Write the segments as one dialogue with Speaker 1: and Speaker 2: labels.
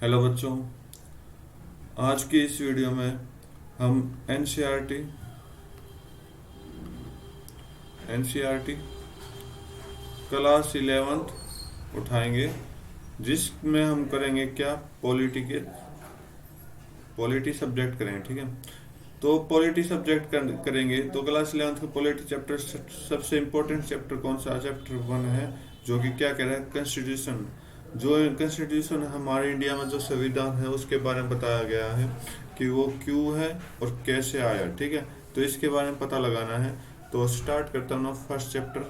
Speaker 1: Hello बच्चों, आज की इस वीडियो में हम एनसीईआरटी क्लास 11th उठाएंगे, जिसमें हम करेंगे क्या, पॉलिटी सब्जेक्ट करेंगे। ठीक है, तो पॉलिटी सब्जेक्ट करेंगे तो क्लास 11th का पॉलिटी चैप्टर सबसे इम्पोर्टेंट चैप्टर कौन सा, चैप्टर 1 है, जो कि क्या कह रहा है, कॉन्स्टिट्यूशन। जो कॉन्स्टिट्यूशन हमारे इंडिया में जो संविधान है उसके बारे में बताया गया है कि वो क्यों है और कैसे आया। ठीक है, तो इसके बारे में पता लगाना है। तो स्टार्ट करता हूँ ना फर्स्ट चैप्टर।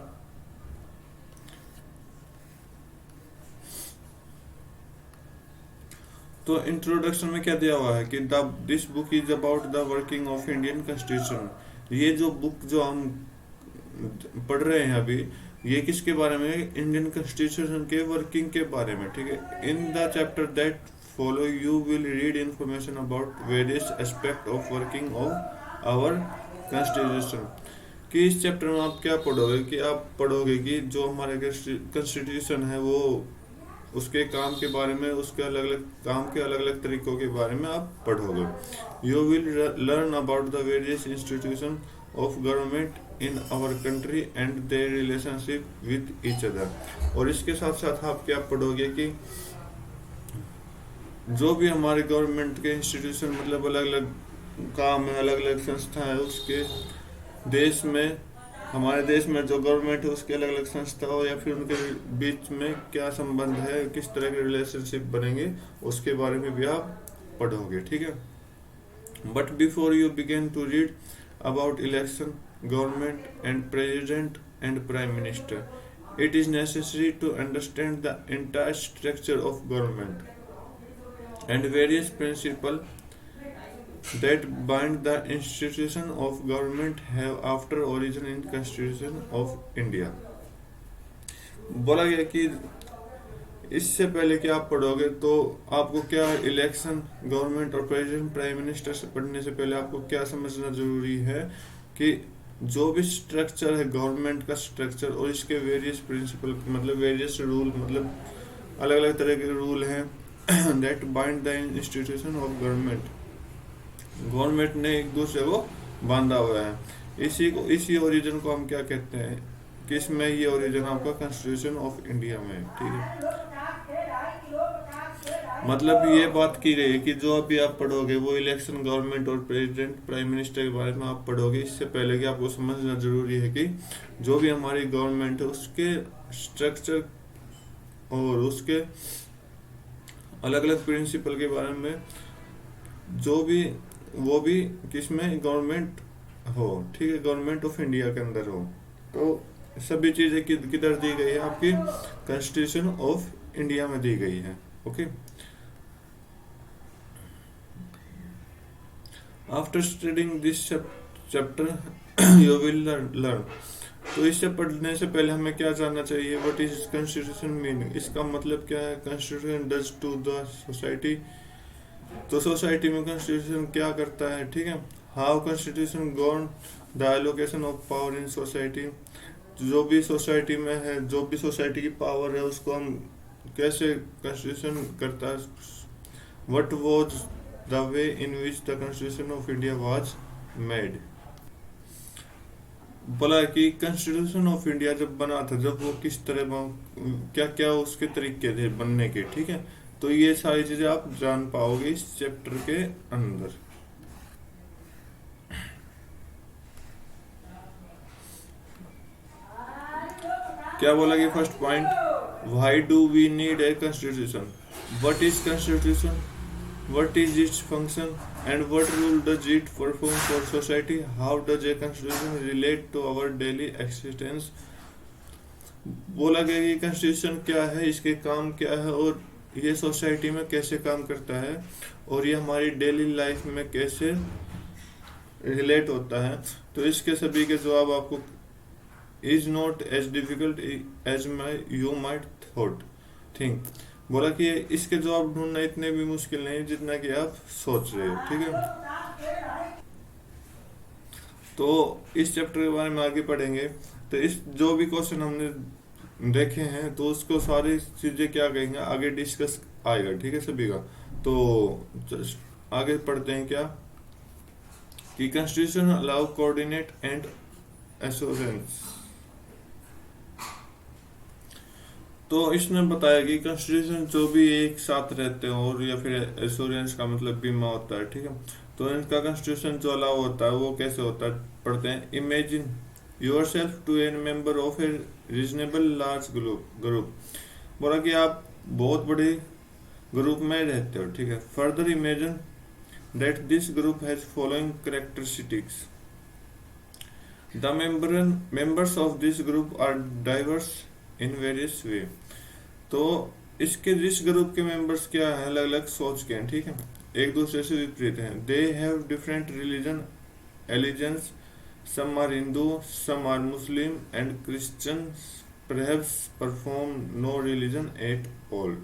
Speaker 1: तो इंट्रोडक्शन में क्या दिया हुआ है कि this book is about the working of Indian constitution. ये जो बुक जो हम पढ़ रहे हैं अभी, ये किसके बारे में, इंडियन कॉन्स्टिट्यूशन के वर्किंग के बारे में। ठीक है, in the chapter that follow you will read information about various aspect of working of our constitution. कि इस चैप्टर में आप क्या पढ़ोगे, कि आप पढ़ोगे कि जो हमारे कॉन्स्टिट्यूशन है वो उसके काम के बारे में, उसके अलग अलग काम के अलग अलग तरीकों के बारे में आप पढ़ोगे। You will learn about the various institution of government in our country and their relationship with each other. और इसके साथ साथ आप क्या पढ़ोगे कि जो भी हमारे गवर्नमेंट के इंस्टीट्यूशन, मतलब अलग अलग काम है, अलग अलग संस्था है, उसके देश में, हमारे देश में जो गवर्नमेंट है उसके अलग अलग संस्थाओं या फिर उनके बीच में क्या संबंध है, किस तरह के रिलेशनशिप बनेंगे, उसके बारे में भी आप पढ़ोगे। ठीक है, but before you begin to read about election, government and president and prime minister, it is necessary to understand the entire structure of government and various principles that bind the institution of government have after origin in Constitution of India। बोला गया कि इससे पहले कि आप पढ़ोगे तो आपको क्या, इलेक्शन, गवर्नमेंट और प्रेसिडेंट प्राइम मिनिस्टर से पढ़ने से पहले आपको क्या समझना जरूरी है कि जो भी स्ट्रक्चर है गवर्नमेंट का स्ट्रक्चर और इसके वेरियस प्रिंसिपल, मतलब वेरियस रूल, मतलब अलग अलग तरह के रूल हैं that bind the institution of government. Government ने एक दूसरे को बांधा हुआ है। इसी ओरिजिन को हम क्या कहते हैं, किसमें, ये ओरिजिन आपका कॉन्स्टिट्यूशन ऑफ इंडिया में है। ठीक है, मतलब ये बात की गई है कि जो अभी आप पढ़ोगे वो इलेक्शन, गवर्नमेंट और प्रेसिडेंट प्राइम मिनिस्टर के बारे में आप पढ़ोगे। इससे पहले कि आपको समझना जरूरी है कि जो भी हमारी गवर्नमेंट है उसके स्ट्रक्चर और उसके अलग अलग प्रिंसिपल के बारे में, जो भी वो भी किसमें, गवर्नमेंट हो। ठीक है, गवर्नमेंट ऑफ इंडिया के अंदर हो। तो सभी चीजें किधर दी गई है, आपकी कॉन्स्टिट्यूशन ऑफ इंडिया में दी गई है। Okay, after studying this chapter you will learn. तो इससे पढ़ने से पहले हमें क्या जानना चाहिए, व्हाट इज कॉन्स्टिट्यूशन मीनिंग, इसका मतलब क्या है, constitution does to the society. तो सोसाइटी में कॉन्स्टिट्यूशन क्या करता है। ठीक है, how constitution govern the allocation of power in society. जो भी सोसाइटी में है, जो भी सोसाइटी की पावर है, उसको हम कैसे कॉन्स्टिट्यूशन करता है। What was the way in which the constitution of India was made. बोला कि कॉन्स्टिट्यूशन ऑफ इंडिया जब बना था, जब वो किस तरह, क्या क्या उसके तरीके थे बनने के। ठीक है, तो ये सारी चीजें आप जान पाओगे इस चैप्टर के अंदर। क्या बोला कि first point, why do we need a constitution, what is constitution, what is its function and what role does it perform for society, how does a constitution relate to our daily existence। बोला गया कि constitution क्या है, इसके काम क्या है और ये सोसाइटी में कैसे काम करता है और ये हमारी डेली लाइफ में कैसे रिलेट होता है। तो इसके सभी के जवाब आपको is not as difficult as you might think. बोला कि इसके जवाब ढूंढना इतने भी मुश्किल नहीं जितना कि आप सोच रहे हो। ठीक है, तो इस चैप्टर के बारे में आगे पढ़ेंगे। तो इस जो भी क्वेश्चन हमने देखे हैं तो उसको सारी चीजें क्या कहेंगे आगे डिस्कस आएगा, ठीक है सभी का। तो आगे पढ़ते हैं क्या कि constitution allow coordinate and assurance. तो इसने बताया कि कॉन्स्टिट्यूशन जो भी एक साथ रहते हैं, और या फिर एश्योरेंस का मतलब बीमा होता है, ठीक है। तो इनका कॉन्स्टिट्यूशन जो अलाउ होता है वो कैसे होता है, पढ़ते हैं। Imagine yourself to an member of a reasonable large group. बोला कि आप बहुत बड़े ग्रुप में रहते हो, ठीक है। Further imagine that this group has following characteristics. The members of this group are diverse in various way। तो इसके इस ग्रुप के मेंबर्स क्या है, अलग अलग सोच के हैं, ठीक है, एक दूसरे से विपरीत हैं। They have different religion allegiance, some are Hindu, some are Muslim and Christian, perhaps perform no religion at all.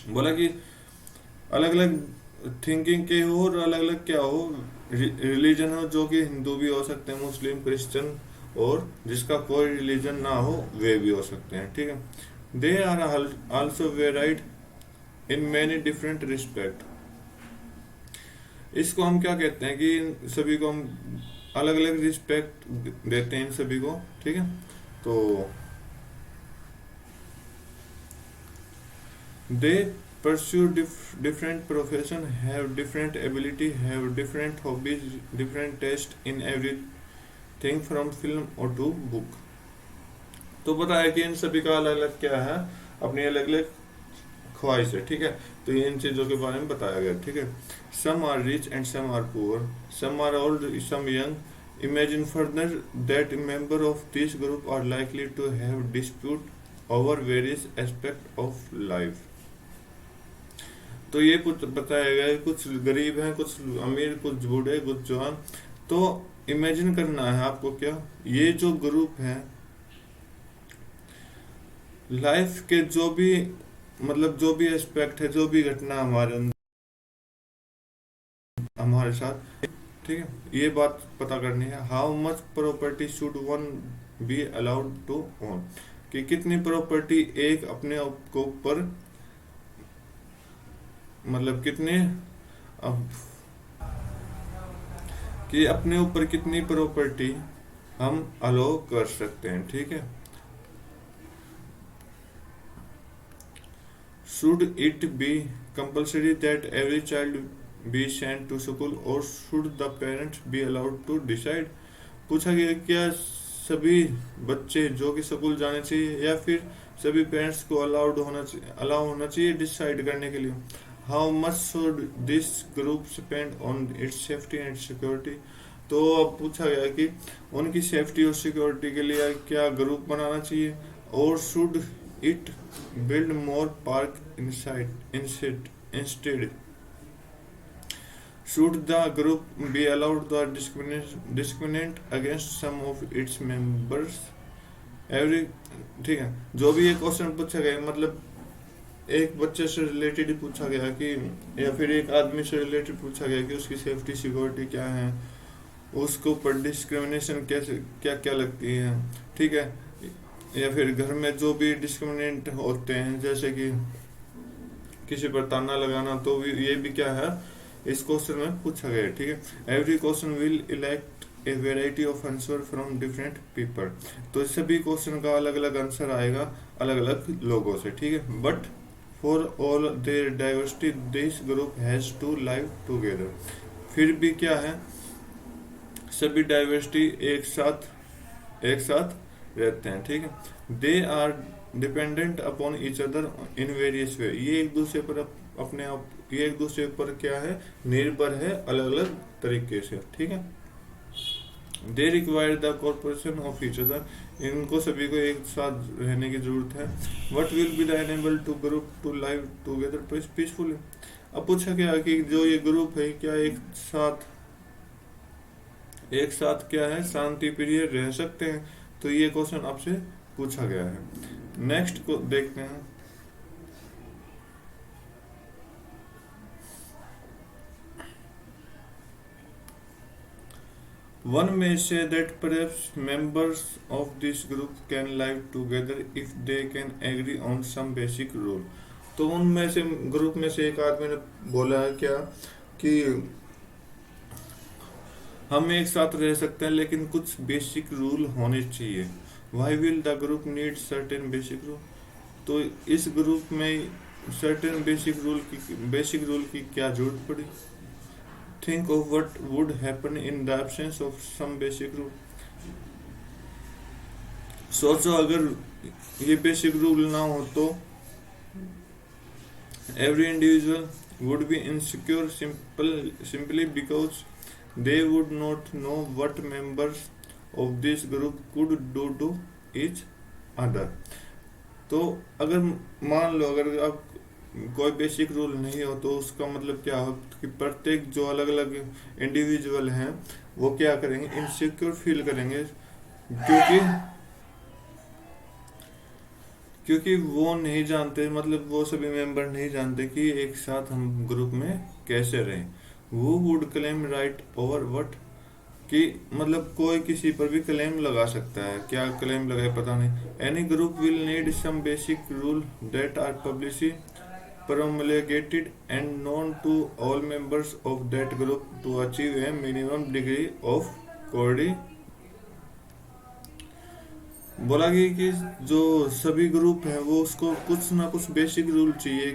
Speaker 1: बोला कि अलग अलग थिंकिंग के हो और अलग अलग क्या हो, रिलीजन हो, जो कि हिंदू भी हो सकते हैं, मुस्लिम, क्रिश्चियन, और जिसका कोई रिलीजन ना हो वे भी हो सकते हैं, ठीक है। They are also varied in many different respect. इसको हम क्या कहते हैं कि सभी को हम अलग अलग रिस्पेक्ट देते हैं इन सभी को, ठीक है। तो दे pursue different profession, have different ability, have different hobbies, different taste in everything from film or to book। तो बताया कि इन सभी का अलग अलग क्या है, अपनी अलग अलग ख्वाहिश है, ठीक है। तो इन चीजों के बारे में बताया गया, ठीक है। Some are rich and some are poor, some are old, some young. Imagine further that member of this group are likely to have dispute over various aspect of life. तो ये कुछ बताया गया है, कुछ गरीब हैं, कुछ अमीर, कुछ बूढ़े, कुछ जवान। तो इमेजिन करना है आपको क्या, ये जो ग्रुप है लाइफ के जो भी मतलब जो भी एस्पेक्ट है, जो भी घटना हमारे साथ, ठीक है, ये बात पता करनी है। How much property should one be allowed to own, कि कितनी प्रॉपर्टी एक अपने को ऊपर मतलब कितने अब कि अपने ऊपर कितनी प्रॉपर्टी हम अलो कर सकते हैं, ठीक है। Should it be compulsory that every child be sent to school, और should the parents be allowed to decide. पूछा गया क्या सभी बच्चे जो कि स्कूल जाने चाहिए, या फिर सभी पेरेंट्स को अलाउ होना चाहिए डिसाइड करने के लिए। How much should this group spend on it's safety and security. तो अब पूछा गया कि उनकी सेफ्टी और सिक्योरिटी के लिए क्या ग्रुप बनाना चाहिए, और should it build more park instead. Should the group be allowed to discriminate against some of its members? Every ठीक है, जो भी ये क्वेश्चन पूछा गया मतलब एक बच्चे से रिलेटेड ही पूछा गया कि, या फिर एक आदमी से रिलेटेड पूछा गया कि उसकी सेफ्टी सिक्योरिटी क्या है, उसको ऊपर डिस्क्रिमिनेशन कैसे क्या क्या लगती है, ठीक है। या फिर घर में जो भी डिस्क्रिमिनेट होते हैं, जैसे कि किसी पर ताना लगाना, तो भी ये भी क्या है इस क्वेश्चन में पूछा गया है, ठीक है। Every question will elect a variety of answer from different people. तो सभी क्वेश्चन का अलग अलग आंसर आएगा अलग अलग लोगों से, ठीक है। But for all their diversity this group has to live together. फिर भी क्या है, सभी डाइवर्सिटी एक साथ रहते हैं, ठीक है। They are dependent upon each other in various way. ये एक दूसरे पर अपने आप ये एक दूसरे पर क्या है, निर्भर है अलग अलग तरीके से, ठीक है। They require the corporation of each other. इनको सभी को एक साथ रहने की जरूरत है। What will be the enable to group to live together peacefully. अब पूछा गया कि जो ये ग्रुप है क्या एक साथ क्या है शांति प्रिय रह सकते हैं। तो ये क्वेश्चन आपसे पूछा गया है। नेक्स्ट को देखते हैं। One may say that perhaps members of this group can live together if they can agree on some basic rule. तो उनमें से ग्रुप में से एक आदमी ने बोला है क्या कि हम एक साथ रह सकते हैं लेकिन कुछ बेसिक रूल होने चाहिए. Why will the group need certain basic rule? तो इस ग्रुप में सर्टेन बेसिक रूल की क्या जरूरत पड़ी. Think of what would happen in the absence of some basic rule. सोचो अगर ये बेसिक रूल ना हो तो every individual would be insecure simply because they would not know what members of this group could do to each other. तो अगर मान लो अगर आप कोई बेसिक रूल नहीं हो तो उसका मतलब क्या हो कि प्रत्येक जो अलग अलग इंडिविजुअल हैं वो क्या करेंगे, इनसिक्योर फील करेंगे क्योंकि वो नहीं जानते, मतलब वो सभी मेंबर नहीं जानते कि एक साथ हम ग्रुप में कैसे रहें. वो would claim right over what, कि मतलब कोई किसी पर भी क्लेम लगा सकता है. क्या क्लेम लगाए पता नहीं. Any group will need some basic rule that are publicly promulgated and known to all members of that group to achieve a minimum degree of coordination. बोला गया कि जो सभी ग्रुप हैं वो उसको कुछ ना कुछ बेसिक रूल चाहिए.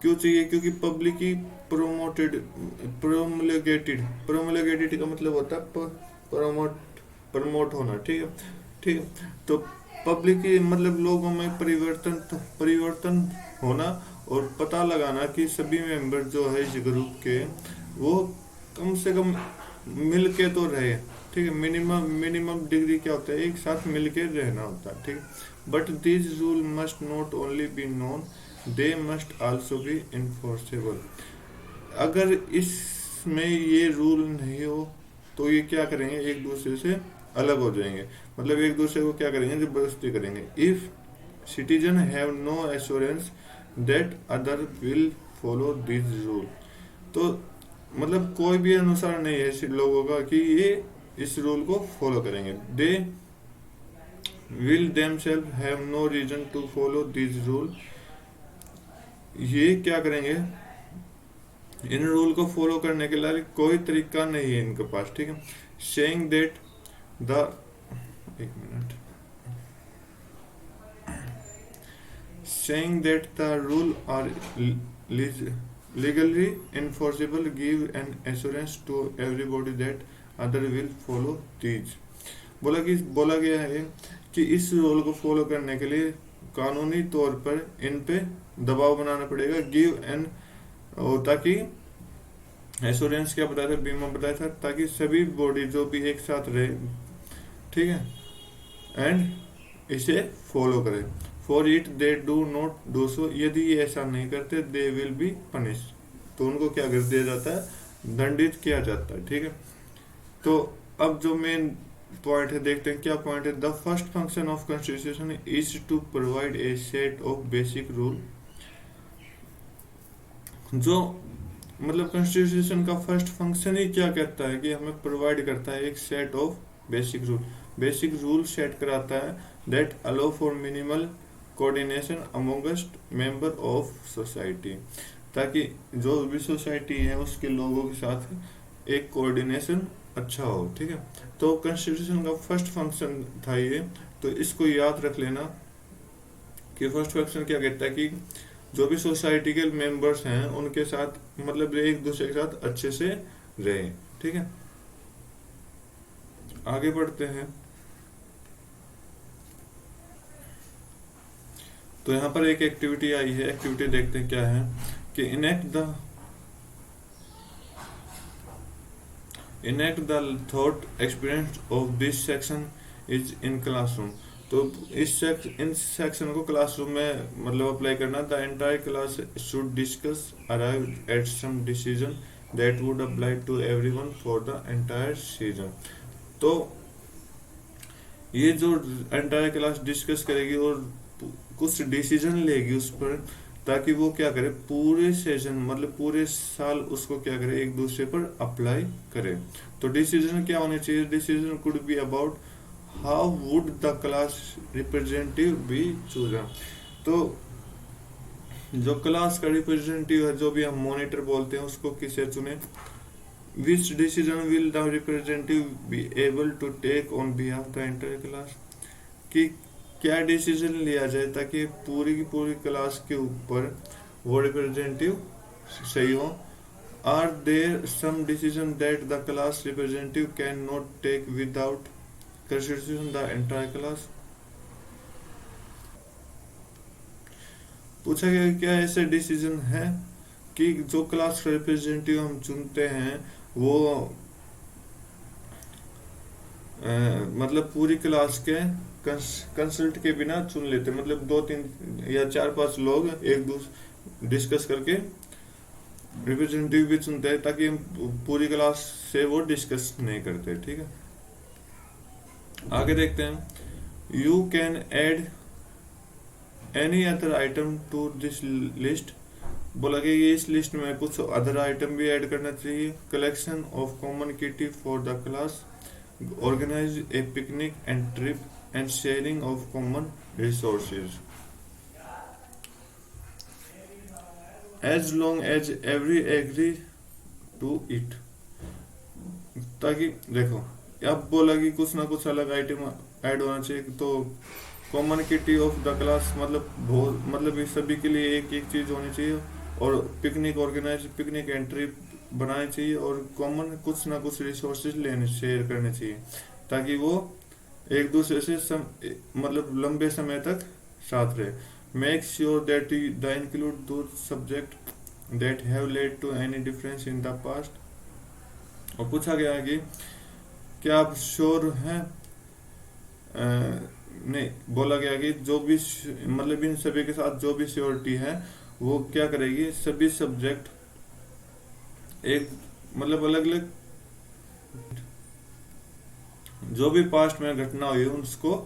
Speaker 1: क्यों चाहिए? क्योंकि पब्लिकली प्रोमोलगेटेड का मतलब होता है प्रमोट होना. ठीक है. तो पब्लिकली मतलब लोगों में परिवर्तन होना और पता लगाना कि सभी मेंबर जो है इस ग्रुप के वो कम से कम मिल के तो रहे. ठीक है. मिनिमम डिग्री क्या होता है, एक साथ मिल के रहना होता है. ठीक है. But this rule must not only be known, they must also be enforceable. अगर इसमें ये रूल नहीं हो तो ये क्या करेंगे, एक दूसरे से अलग हो जाएंगे, मतलब एक दूसरे को क्या करेंगे, जबरदस्ती करेंगे. If citizen have no assurance that other will follow this rule, तो मतलब कोई भी अनुसार नहीं है ऐसे लोगों का कि ये इस रूल को फॉलो करेंगे. They will themselves have no reason to follow this rule. ये क्या करेंगे, इन रूल को फॉलो करने के लिए कोई तरीका नहीं है इनके पास. ठीक है. Saying that the saying that the rule are legally enforceable give an assurance to everybody that other will follow these. बोला गया है कि इस रूल को फॉलो करने के लिए कानूनी तौर पर इन पे दबाव बनाना पड़ेगा. गिव एन, ताकि एश्योरेंस क्या बताया था, बीमा बताया था, ताकि सभी बॉडी जो भी एक साथ रहे. ठीक है. एंड इसे फॉलो करे. For it they do not do so, यदि ये ऐसा नहीं करते दे विल बी पनिश, तो उनको क्या कर दिया जाता है, दंडित किया जाता है. ठीक है. तो अब जो मेन पॉइंट है देखते हैं क्या पॉइंट है. The first function of constitution is to provide a set of basic rule. जो मतलब कॉन्स्टिट्यूशन का फर्स्ट फंक्शन ही क्या कहता है कि हमें प्रोवाइड करता है एक set of basic rule set कराता है that allow for minimal coordination amongst member of society, ताकि जो भी सोसाइटी है उसके लोगों के साथ एक कोऑर्डिनेशन अच्छा हो. ठीक है. तो कॉन्स्टिट्यूशन का फर्स्ट फंक्शन था ये, तो इसको याद रख लेना कि फर्स्ट फंक्शन क्या कहता है कि जो भी सोसाइटी के मेंबर्स हैं उनके साथ मतलब एक दूसरे के साथ अच्छे से रहे. ठीक है. आगे बढ़ते हैं. तो यहाँ पर एक एक्टिविटी आई है. एक्टिविटी देखते हैं क्या है कि enact the thought experience of this section is in classroom. तो इन सेक्शन को क्लासरूम में मतलब अप्लाई करना. The entire class should discuss arrive at some decision that would apply to everyone for the entire season. तो ये जो entire class discuss करेगी और कुछ डिसीजन लेगी उस पर, ताकि वो क्या करे, पूरे सेशन मतलब पूरे साल उसको क्या करे, एक दूसरे पर अप्लाई करे. तो डिसीजन क्या होने चाहिए? Decision could be about how would the class representative be chosen. तो जो क्लास का रिप्रेजेंटेटिव है, जो भी हम मॉनिटर बोलते हैं, उसको किसे चुने? Which decision will the representative be able to take on behalf the entire class, कि क्या डिसीजन लिया जाए ताकि पूरी की पूरी क्लास के ऊपर वो रिप्रेजेंटेटिव सही हो। Are there some decision that the class representative can not take without consideration the entire class. पूछा गया क्या ऐसे डिसीजन है कि जो क्लास रिप्रेजेंटेटिव हम चुनते हैं वो मतलब पूरी क्लास के कंसल्ट के बिना चुन लेते, मतलब दो तीन या चार पांच लोग एक दूसरे डिस्कस करके रिप्रेजेंटेटिव भी चुनते हैं, ताकि हम पूरी क्लास से वो डिस्कस नहीं करते। ठीक है, आगे देखते हैं। You can add any other item to this list. बोला कि ये इस लिस्ट में कुछ अदर आइटम भी ऐड करना चाहिए। Collection of common kitty for the class, organise a picnic and trip, and sharing of common resources, as long as every agree to it. ताकि देखो, अब बोला कि कुछ ना कुछ अलग आइटम ऐड होना चाहिए। तो common kitty of the class मतलब इस सभी के लिए एक एक चीज होनी चाहिए, और picnic organise picnic and trip बनानी चाहिए, और कॉमन कुछ ना कुछ रिसोर्सेज लेने शेयर करने चाहिए, ताकि वो एक दूसरे से मतलब लंबे समय तक साथ रहे। Make sure that the include two subject that have led to any difference in the past. और पूछा गया कि क्या आप श्योर हैं, नहीं, बोला गया कि जो भी मतलब इन सभी के साथ जो भी श्योरिटी है वो क्या करेगी, सभी सब्जेक्ट एक मतलब अलग अलग जो भी पास्ट में घटना हुई उसको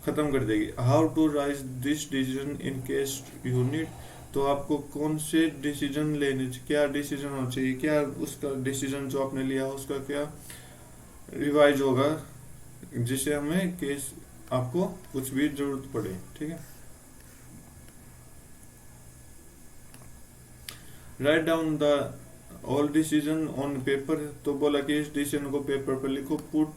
Speaker 1: खत्म कर देगी। How to raise this decision in case you need. तो आपको कौन से डिसीजन लेने, क्या डिसीजन होना चाहिए, क्या उसका डिसीजन जो आपने लिया उसका क्या रिवाइज होगा, जिसे हमें केस आपको कुछ भी जरूरत पड़े। ठीक है, write down the all decision on paper. तो बोला कि इस डिसीजन को पेपर पर लिखो। Put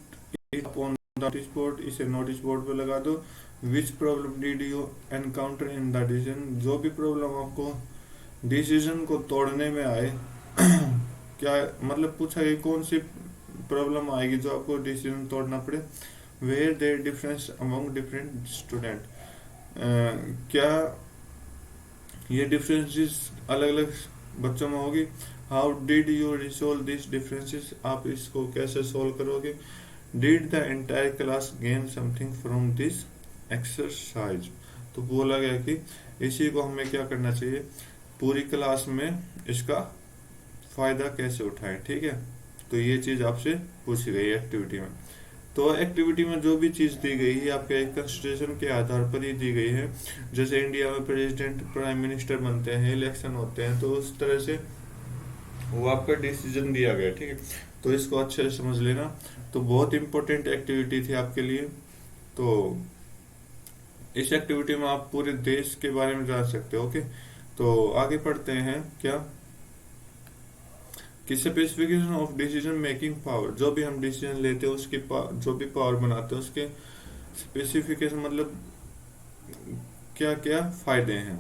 Speaker 1: it on notice board, इसे नोटिस बोर्ड पर लगा दो। Which problem did you encounter in the decision. जो भी प्रॉब्लम आपको डिसीजन को तोड़ने में आए क्या मतलब पूछा कि कौन सी प्रॉब्लम आएगी जो आपको डिसीजन तोड़ना पड़े। Where there difference among different student, क्या ये डिफरेंसेस अलग अलग बच्चों में होगी। How did you resolve this differences, आप इसको कैसे सोल्व करोगे। Did the entire class gain something from this exercise. तो बोला गया कि इसी को हमें क्या करना चाहिए, पूरी क्लास में इसका फायदा कैसे उठाएं। ठीक है, तो ये चीज आपसे पूछी गई एक्टिविटी में। तो एक्टिविटी में जो भी चीज दी गई है आपके एक कंस्टिट्यूशन के आधार पर ही दी गई है। जैसे इंडिया में प्रेसिडेंट प्राइम मिनिस्टर बनते हैं, इलेक्शन होते हैं, तो उस तरह से वो आपका डिसीजन दिया गया। ठीक है, तो इसको अच्छे से समझ लेना। तो बहुत इंपॉर्टेंट एक्टिविटी थी आपके लिए। तो इस एक्टिविटी में आप पूरे देश के बारे में जान सकते हो। ओके, तो आगे पढ़ते हैं क्या कि specification of decision making power. जो भी हम डिसीजन लेते हैं उसकी जो भी पावर बनाते हैं उसके स्पेसिफिकेशन मतलब क्या क्या फायदे हैं।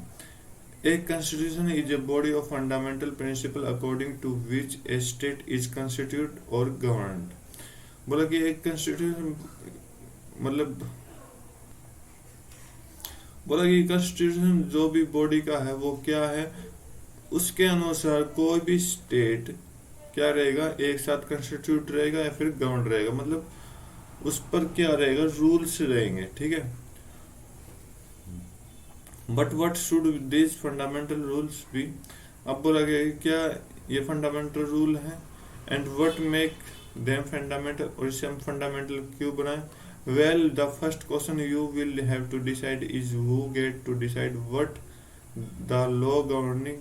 Speaker 1: एक constitution is a body of fundamental principle according to which a state is constitute और गवर्नड। बोला कि एक कॉन्स्टिट्यूशन मतलब बोला कि कॉन्स्टिट्यूशन जो भी बॉडी का है वो क्या है, उसके अनुसार कोई भी स्टेट क्या रहेगा, एक साथ कॉन्स्टिट्यूट रहेगा या फिर गवर्न रहेगा, मतलब उस पर क्या रहेगा, रूल्स रहेंगे। ठीक है, but what should this fundamental rules be. अब बोला गया कि क्या ये फंडामेंटल रूल है, and what make them fundamental, और इसे हम फंडामेंटल क्यों बनाए। Well the first question you will have to decide is who get to decide what the law governing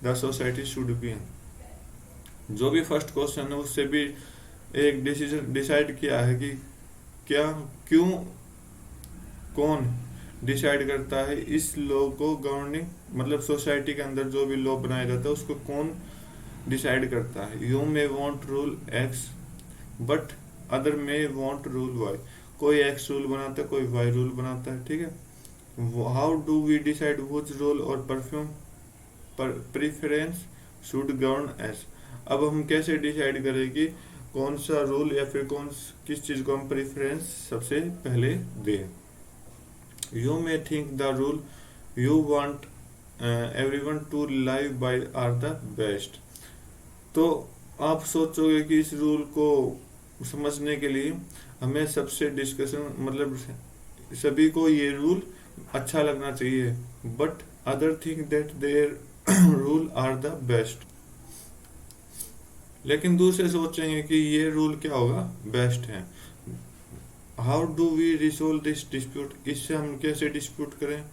Speaker 1: the society should be. जो भी फर्स्ट क्वेश्चन है उससे भी एक डिसीजन डिसाइड किया है कि क्या, क्यों, कौन डिसाइड करता है इस लॉ को गवर्निंग, मतलब सोसाइटी के अंदर जो भी लॉ बनाया जाता है उसको कौन डिसाइड करता है। You may want rule X but other may want rule Y. कोई एक्स रूल बनाता है, कोई वाई रूल बनाता है, ठीक है। How do we decide which rule or perfume preference should govern us. अब हम कैसे डिसाइड करें कि कौन सा रूल या फिर किस चीज को हम प्रेफरेंस सबसे पहले दें। You may think the rule you want everyone to live by are the best. तो आप सोचोगे कि इस रूल को समझने के लिए हमें सबसे डिस्कशन, मतलब सभी को ये रूल अच्छा लगना चाहिए, but other think that their rule are the best. लेकिन दूसरे सोचेंगे कि ये रूल क्या होगा, बेस्ट है। How do we resolve this dispute. इससे हम कैसे डिस्प्यूट करें,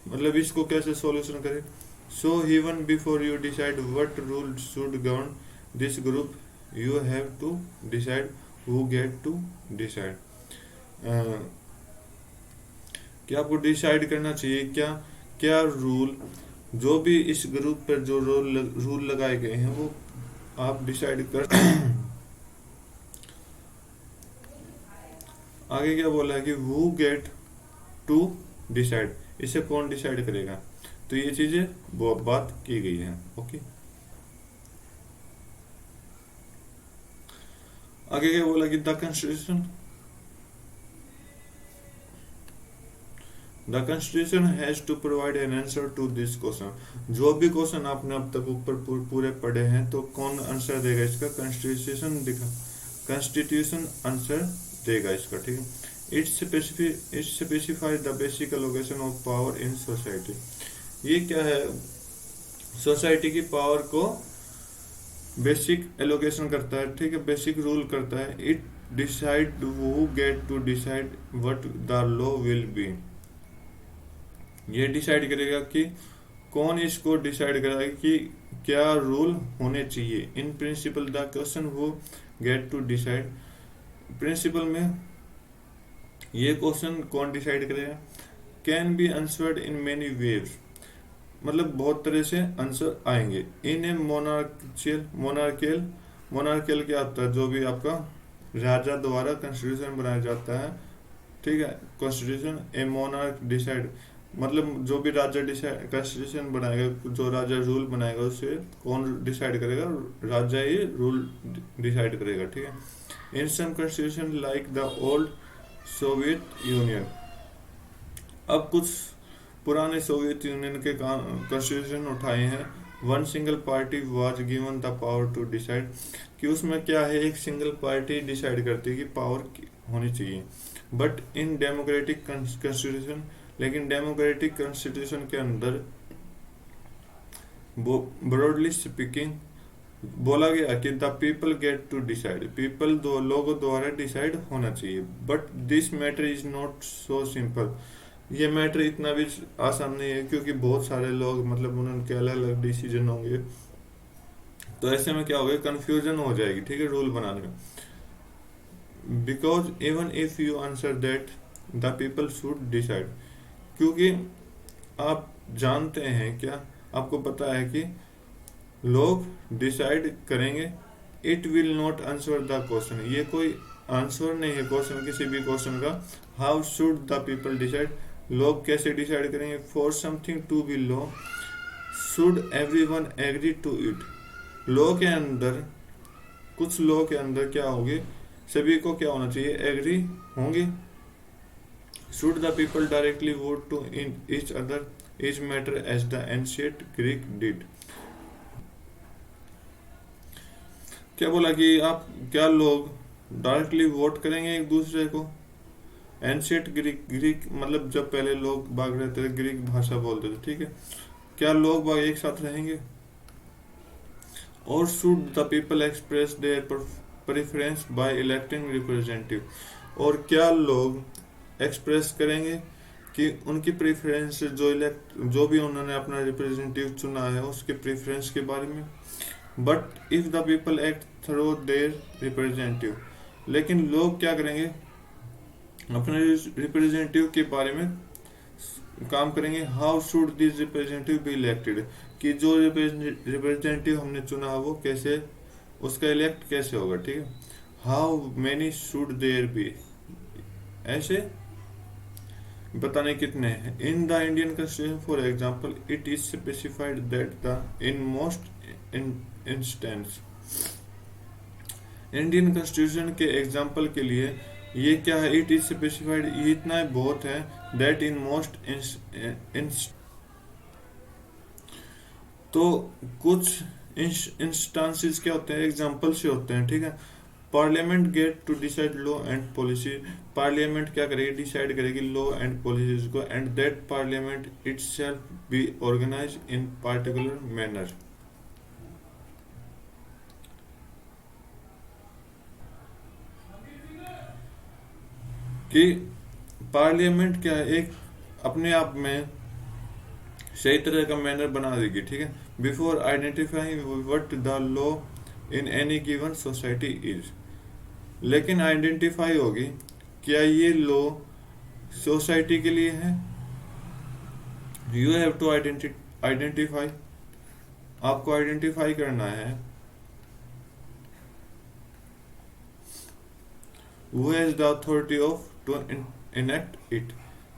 Speaker 1: मतलब इसको कैसे सॉल्यूशन करें। So even before you decide what rule should govern this group you have to decide who get to decide. क्या आपको डिसाइड करना चाहिए क्या क्या रूल, जो भी इस ग्रुप पर जो रूल लगाए गए हैं वो आप डिसाइड कर आगे क्या बोला है कि हु गेट टू डिसाइड, इसे कौन डिसाइड करेगा। तो ये चीजें वो बात की गई है। ओके, आगे क्या बोला कि the constitution has to provide an answer to this question. जो भी क्वेश्चन आपने अब तक ऊपर पूरे पढ़े हैं, तो कौन आंसर देगा इसका, कॉन्स्टिट्यूशन आंसर देगा इसका, ठीक है। It specify the basic allocation of power in society. ये क्या है, सोसाइटी की पावर को बेसिक एलोकेशन करता है, ठीक है, बेसिक रूल करता है। It decide who get to decide what the law will be. ये डिसाइड करेगा कि कौन इसको डिसाइड करेगा कि क्या रूल होने चाहिए। इन प्रिंसिपल द क्वेश्चन वो गेट टू डिसाइड, प्रिंसिपल में ये क्वेश्चन कौन डिसाइड करेगा, can be answered in many ways, मतलब बहुत तरह से आंसर आएंगे। इन ए मोनार्कियल क्या होता है, जो भी आपका राजा द्वारा कॉन्स्टिट्यूशन बनाया जाता है, ठीक है। कॉन्स्टिट्यूशन ए मोनार्क डिसाइड, मतलब जो भी राजा डिसाइड कॉन्स्टिट्यूशन बनाएगा, जो राजा रूल बनाएगा उसे कौन डिसाइड करेगा, राजा ही रूल डिसाइड करेगा, ठीक है। In some constitution like the old Soviet Union, अब कुछ पुराने सोवियत यूनियन के कॉन्स्टिट्यूशन उठाए हैं। One single party was given the power to decide, कि उसमें क्या है, एक सिंगल पार्टी डिसाइड करती है कि पावर होनी चाहिए। बट इन डेमोक्रेटिक कॉन्स्टिट्यूशन, लेकिन डेमोक्रेटिक कॉन्स्टिट्यूशन के अंदर ब्रॉडली स्पीकिंग बोला गया कि the people get to decide, people दो लोगों द्वारा डिसाइड होना चाहिए। But this matter is not so simple, ये मैटर इतना भी आसान नहीं है, क्योंकि बहुत सारे लोग, मतलब उनके अलग अलग डिसीजन होंगे, तो ऐसे में क्या होगा, कंफ्यूजन हो जाएगी, ठीक है, रूल बनाने में। Because even if you answer that the people should decide, क्योंकि आप जानते हैं क्या, आपको पता है कि लोग डिसाइड करेंगे। It will not answer the question, ये कोई आंसर नहीं है क्वेश्चन, किसी भी क्वेश्चन का। How should the people decide, लोग कैसे डिसाइड करेंगे। For something to be law should everyone agree to it, law के अंदर, कुछ लॉ के अंदर क्या होगी, सभी को क्या होना चाहिए, एग्री होंगे। Should the people directly vote to in each other is matter as the ancient Greek did. क्या बोला कि आप, क्या लोग डायरेक्टली वोट करेंगे एक दूसरे को। एंशिएंट ग्रीक मतलब जब पहले लोग बाग रहते थे, ग्रीक भाषा बोलते थे, ठीक है। क्या लोग बाग एक साथ रहेंगे। और should the people express their preference by electing representative, और क्या लोग एक्सप्रेस करेंगे कि उनकी प्रेफरेंस, जो भी उन्होंने अपना रिप्रेजेंटेटिव चुना है उसके प्रेफरेंस के बारे में। But if the people act through their representative, लेकिन लोग क्या करेंगे, अपने रिप्रेजेंटेटिव के बारे में काम करेंगे। How should this representative be elected, कि जो रिप्रेजेंटेटिव हमने चुना वो कैसे, उसका इलेक्ट कैसे होगा, ठीक है। How many should there be, ऐसे बताने कितने हैं। In the Indian constitution for example it is specified that the in most instance, Indian constitution के एग्जांपल के लिए ये क्या है, इट इज स्पेसिफाइड, ये इतना बहुत है, दैट इन मोस्ट तो कुछ इंस्टांसेस क्या होते हैं, एग्जांपल से होते हैं, ठीक है। Parliament get to decide law and policy, parliament क्या करेगी, डिसाइड करेगी लॉ एंड पॉलिसीज को, and that parliament itself be organise in particular manner. कि पार्लियामेंट क्या है, एक अपने आप में सही तरह का मैनर बना देगी, ठीक है। Before identifying what the law in any given society is, लेकिन आइडेंटिफाई होगी क्या ये लॉ सोसाइटी के लिए है। यू हैव टू आइडेंटिफाई, आपको आइडेंटिफाई करना है who has the authority of to enact it,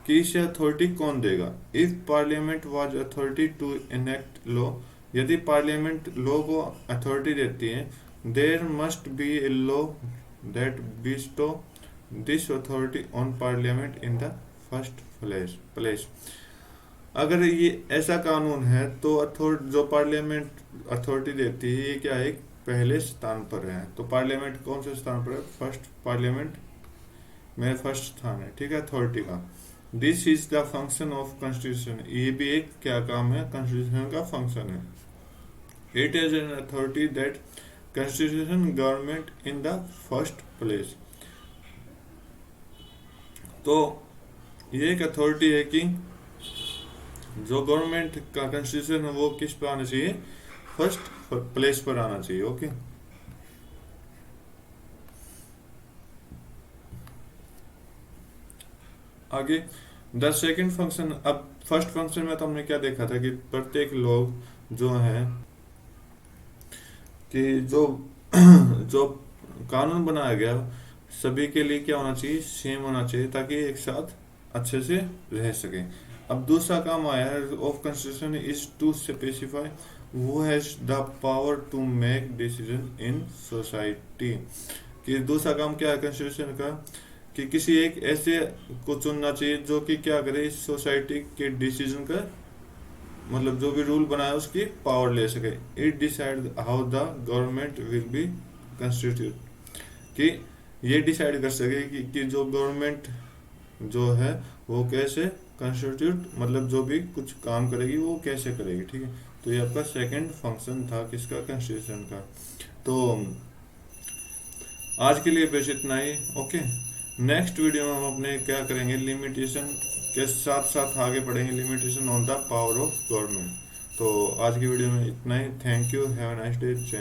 Speaker 1: कि इसे अथॉरिटी कौन देगा। If parliament was authority to enact law, यदि पार्लियामेंट लॉ को अथॉरिटी देती है, there must be a law that bestow this authority on parliament in the first place. अगर ये ऐसा कानून है तो जो पार्लियामेंट अथॉरिटी देती है ये क्या है, पहले स्थान पर है। तो पार्लियामेंट कौन से स्थान पर है, फर्स्ट, पार्लियामेंट में फर्स्ट स्थान है, ठीक है, अथॉरिटी का। This is the function of constitution, ये भी एक क्या काम है, कॉन्स्टिट्यूशन का फंक्शन है। It is an authority that constitution government in the first place. तो ये एक अथॉरिटी है कि जो गवर्नमेंट का कॉन्स्टिट्यूशन है वो किस पर आना चाहिए, फर्स्ट प्लेस पर आना चाहिए, ओके। आगे द सेकंड फंक्शन, अब फर्स्ट फंक्शन में तो हमने क्या देखा था कि प्रत्येक लोग जो है कि जो जो कानून बनाया गया सभी के लिए क्या होना चाहिए, सेम होना चाहिए, ताकि एक साथ अच्छे से रह सके। अब दूसरा काम आया है of constitution is to specify who has the power to make decision in society, कि दूसरा काम क्या है कॉन्स्टिट्यूशन का, कि किसी एक ऐसे को चुनना चाहिए जो कि क्या करे, इस सोसाइटी के डिसीजन का मतलब जो भी रूल बनाया उसकी पावर ले सके। It decide how the government will be constitute, कि ये डिसाइड कर सके कि जो गवर्नमेंट जो है वो कैसे कंस्टिट्यूट, मतलब जो भी कुछ काम करेगी वो कैसे करेगी, ठीक है। तो ये आपका सेकंड फंक्शन था किसका, कॉन्स्टिट्यूशन का। तो आज के लिए बस इतना ही, ओके। नेक्स्ट वीडियो में हम अपने क्या करेंगे, लिमिटेशन के साथ साथ आगे बढ़ेंगे, limitation on the power of government. तो आज की वीडियो में इतना ही, thank you, have a nice day.